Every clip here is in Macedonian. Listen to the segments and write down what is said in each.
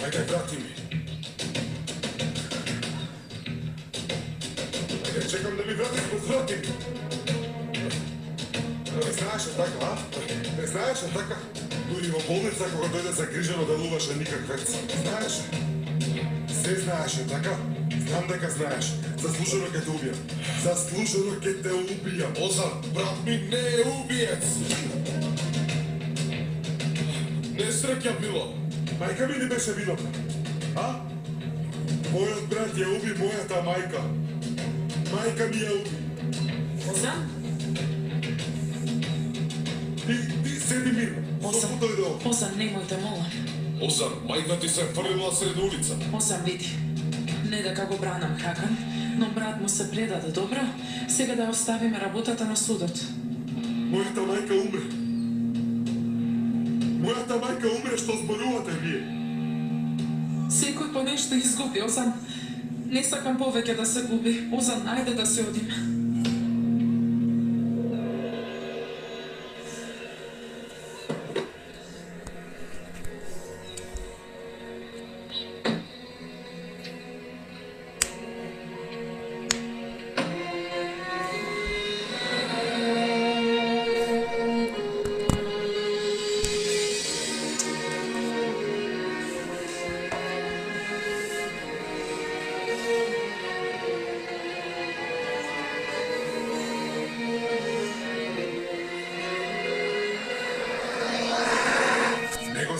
Ајде, врати ми. Ајде, чекам да ми вратиш, врати ми. Не знаеше така, а? Не знаеше така? Дури во болница, кога дојде загрижено, делуваше никаквец. Знаеше? Се знаеше, така? Знам дека знаеш. Заслужено ќе те убијам. Заслужено ќе те убијам. Озар, брат ми не е убиец. Несреќа било. Мајка ми не беше виновна. А? Мојот брат ја уби мојата мајка. Мајка ми ја уби. Озар? Ти седи мирно. Озар, Што дојде овде? Озар, немојте, молам. Озар, мајка ти се фрлила сред улица. Озар, види. Не дека го бранам Хакан, но брат му се предаде, добро? Сега да оставиме работата на судот. Мојата мајка умре. Мојата мајка умре, што зборувате вие. Секој по нешто изгуби, Озан. Не сакам повеќе да се губи. Озан, ајде да се одиме.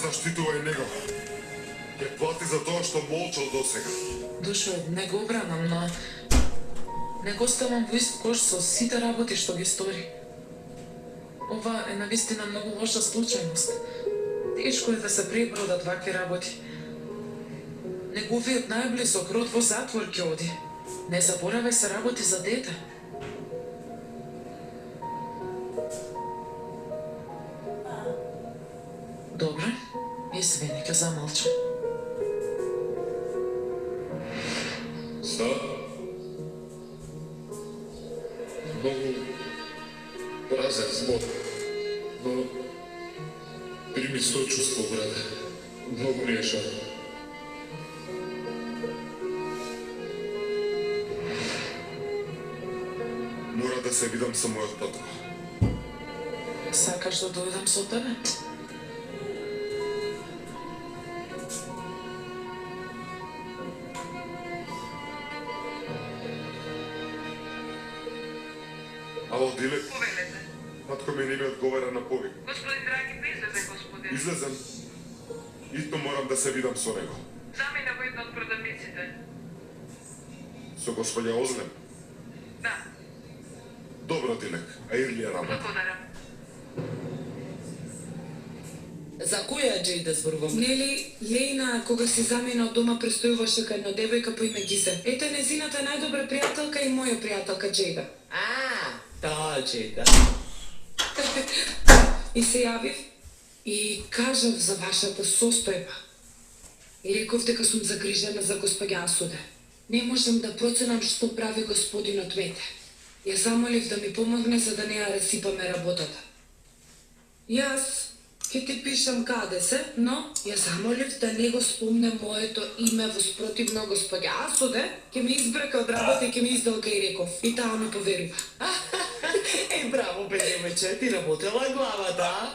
Заштитувај него. Ќе плати за тоа што молчал досега. Душо, не го бранам, но не го ставам во ист кош со сите работи што ги стори. Ова е навистина многу лоша случајност. Тешко е да се пребродат вакви работи. Неговиот најблисок род во затвор ќе оди. Не заборавај се работи за дете. Добре, извини, ќе замолчам. Ста? Многу празен збор, но прими сочувство, брате. Многу ми е жал. Мора да се видам со мојот татко. Сакаш да дојдам со тебе? Ало, Диле, Повелете. татко ми не ми одговара на повик. Господин Драги, излезе, господин. Излезем. Итно морам да се видам со него. Замина во една од продавниците. Со господја Озлем. Да, Добро, Дилек, а Ирлија работа. благодарам. За која Джейда зборувам? Нели, Лејна, кога си замина од дома, престојуваше кај една девојка по име Гизе. Ете, незината најдобра пријателка и моја пријателка Джейда. Таа Джейда. И се јавив и кажав за вашата состојба. И реков дека сум загрижена за господја Асуде. Не можам да проценам што прави господинот Мете. Ја замолив да ми помогне за да не ја расипаме работата. Јас ќе ти пишам каде се, но ја замолив да не го спомне моето име во спротивно господја Асуде, ќе ми избрака од работа и ќе ми издалка и реков. И таа ми поверува. Браво, бедемече, ти работела главата.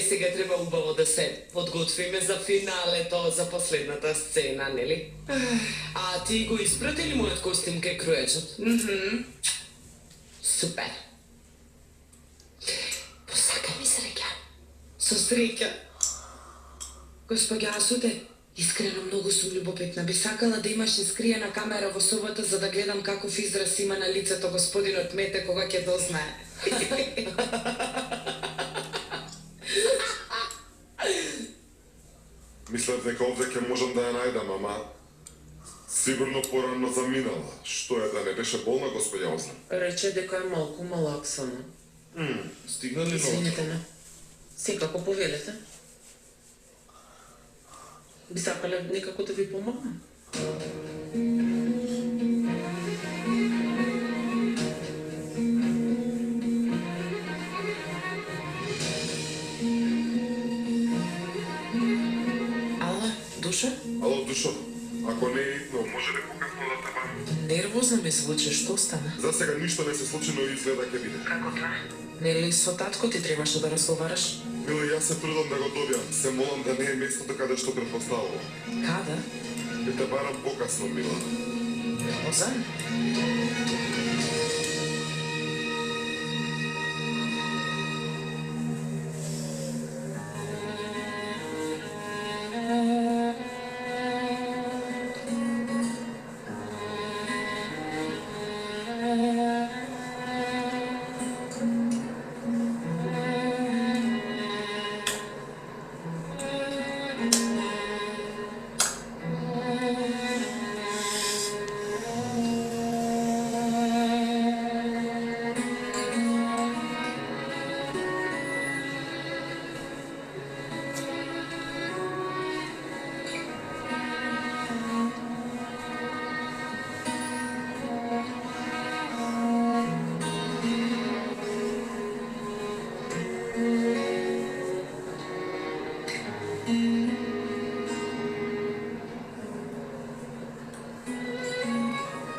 Сега треба убаво да се подготвиме за финалето, за последната сцена, нели? А ти го испрати ли мојот костим кај кроечот? Супер. Посакај ми среќа. Со среќа. Господја Асуде, искрено многу сум љубопитна. Би сакала да имаше скриена камера во собата за да гледам каков израз има на лицето господинот Мете кога ќе дознае. Мислев дека овде ќе можам да ја најдам, ама сигурно порано заминала. Што е да не беше болна господја Озлем? Рече дека е малку малаксана. Стигна ли Извините ме. Секако повелете. Би сакале некако да ви помогнам? Душо? Ало, Душо, ако не е итно, може ли покасно да те барам? Нервозно ми звучи, што стана? За сега ништо не се случи, но изгледа ќе биде. Како тоа? Нели со татко ти требаше да разговараш? Мило, јас се трудам да го добиам. Се молам да не е местото каде што предпоставувам. Када? Ќе те барам покасно, Мила. Озан?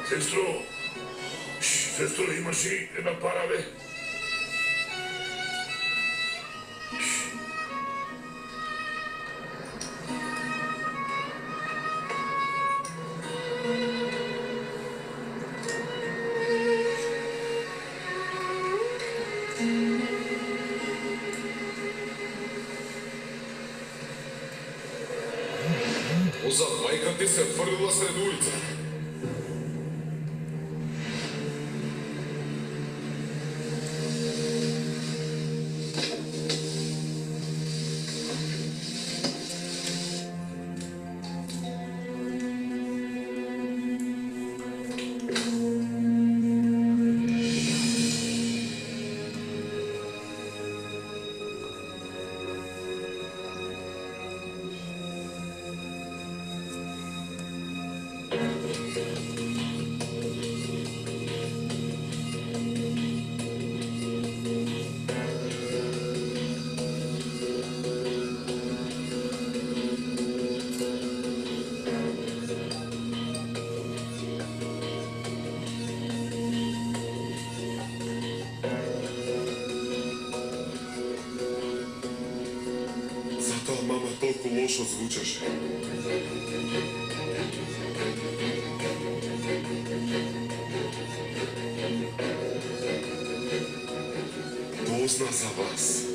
Сестро, сестро, имаш ли една пара, бе? Озад, мајка ти се фрлила сред улица. Затоа мама толку лошо звучеше. Дозна за вас.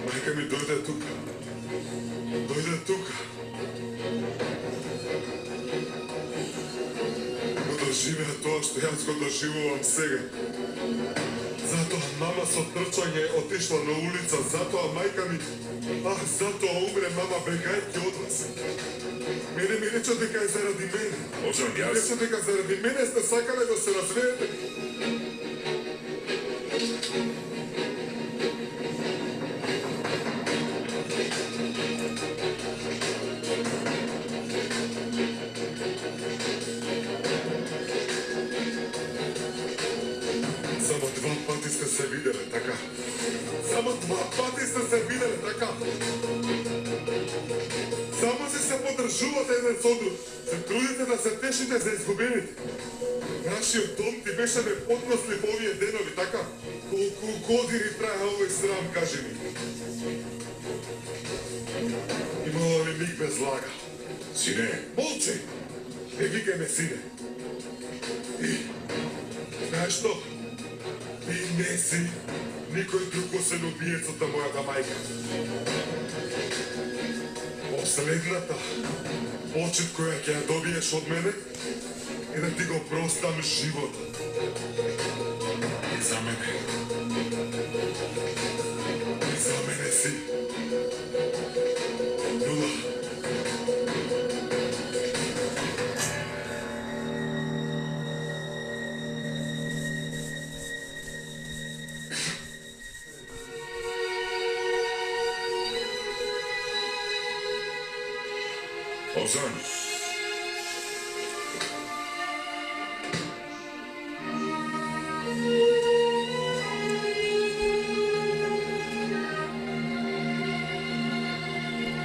Мајка ми дојде тука. Дојде тука. Го доживеа тоа што јас го доживувам сега. Затоа мама со трчање отишла на улица, затоа мајка ми... затоа умре мама бегајќи од вас. Мене ми рече дека е заради мене. Озан, Ми јас... рече дека заради мене сте сакале да се развеете. Само 2 пати сте се виделе, така? Само 2 пати сте се виделе, така? Само се подржувате еден со друг. Се трудите да се тешите за изгубените. Нашиот дом ти беше неподнослив овие денови, така? Колку години трае овој срам, кажи ми. Имало ли миг без лага? Сине, Молчи! Не викај ме сине. И, знаеш што? Ти не си никој друг освен убиецот на мојата мајка. Последната почит која ќе ја добиеш од мене е да ти го простам животот. И за мене. И за мене си. Нула. Озан,